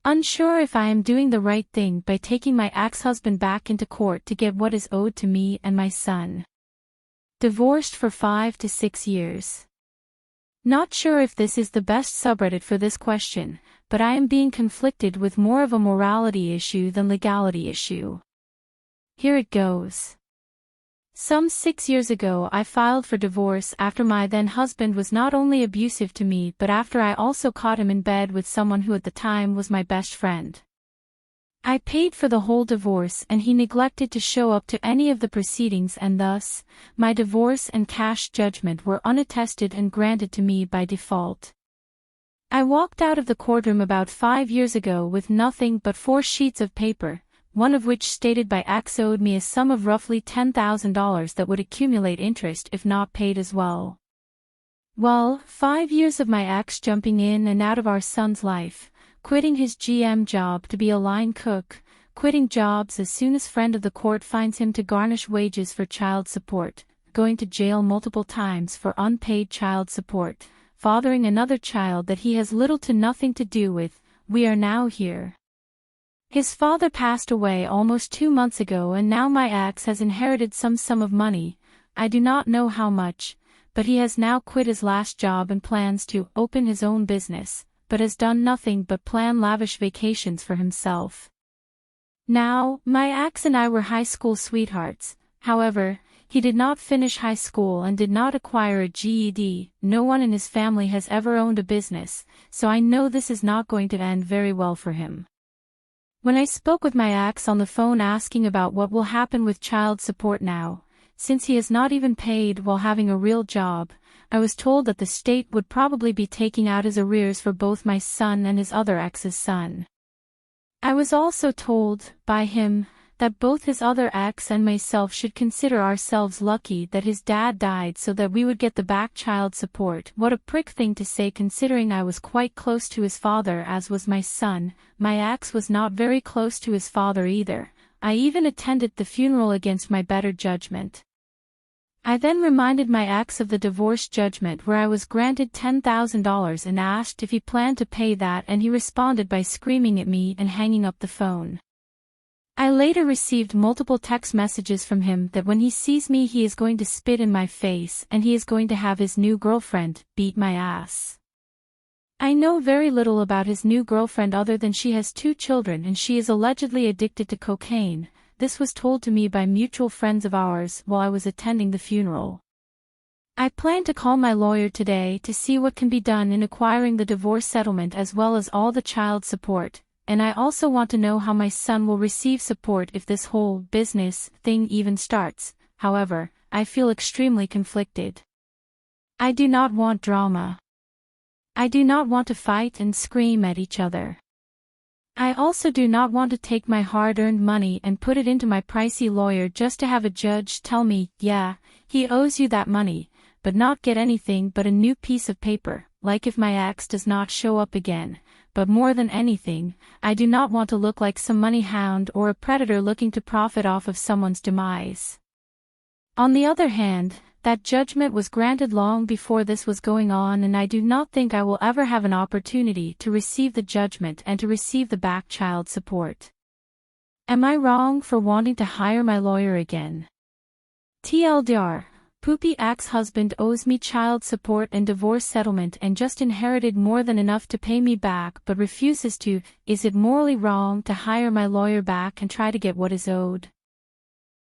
Unsure if I am doing the right thing by taking my ex-husband back into court to get what is owed to me and my son. Divorced for 5 to 6 years. Not sure if this is the best subreddit for this question, but I am being conflicted with more of a morality issue than legality issue. Here it goes. Some 6 years ago I filed for divorce after my then husband was not only abusive to me but after I also caught him in bed with someone who at the time was my best friend. I paid for the whole divorce and he neglected to show up to any of the proceedings, and thus, my divorce and cash judgment were unattested and granted to me by default. I walked out of the courtroom about 5 years ago with nothing but 4 sheets of paper, one of which stated my ex owed me a sum of roughly $10,000 that would accumulate interest if not paid as well. Well, 5 years of my ex jumping in and out of our son's life, quitting his GM job to be a line cook, quitting jobs as soon as friend of the court finds him to garnish wages for child support, going to jail multiple times for unpaid child support, fathering another child that he has little to nothing to do with. We are now here. His father passed away almost 2 months ago and now my ex has inherited some sum of money, I do not know how much, but he has now quit his last job and plans to open his own business, but has done nothing but plan lavish vacations for himself. Now, my ex and I were high school sweethearts, however, he did not finish high school and did not acquire a GED, no one in his family has ever owned a business, so I know this is not going to end very well for him. When I spoke with my ex on the phone asking about what will happen with child support now, since he has not even paid while having a real job, I was told that the state would probably be taking out his arrears for both my son and his other ex's son. I was also told, by him, that both his other ex and myself should consider ourselves lucky that his dad died so that we would get the back child support. What a prick thing to say considering I was quite close to his father as was my son. My ex was not very close to his father either. I even attended the funeral against my better judgment. I then reminded my ex of the divorce judgment where I was granted $10,000 and asked if he planned to pay that, and he responded by screaming at me and hanging up the phone. I later received multiple text messages from him that when he sees me he is going to spit in my face and he is going to have his new girlfriend beat my ass. I know very little about his new girlfriend other than she has 2 children and she is allegedly addicted to cocaine. This was told to me by mutual friends of ours while I was attending the funeral. I plan to call my lawyer today to see what can be done in acquiring the divorce settlement as well as all the child support. And I also want to know how my son will receive support if this whole business thing even starts. However, I feel extremely conflicted. I do not want drama. I do not want to fight and scream at each other. I also do not want to take my hard-earned money and put it into my pricey lawyer just to have a judge tell me, yeah, he owes you that money, but not get anything but a new piece of paper, like if my ex does not show up again. But more than anything, I do not want to look like some money hound or a predator looking to profit off of someone's demise. On the other hand, that judgment was granted long before this was going on, and I do not think I will ever have an opportunity to receive the judgment and to receive the back child support. Am I wrong for wanting to hire my lawyer again? TLDR. Poopy ex-husband owes me child support and divorce settlement and just inherited more than enough to pay me back but refuses to. Is it morally wrong to hire my lawyer back and try to get what is owed?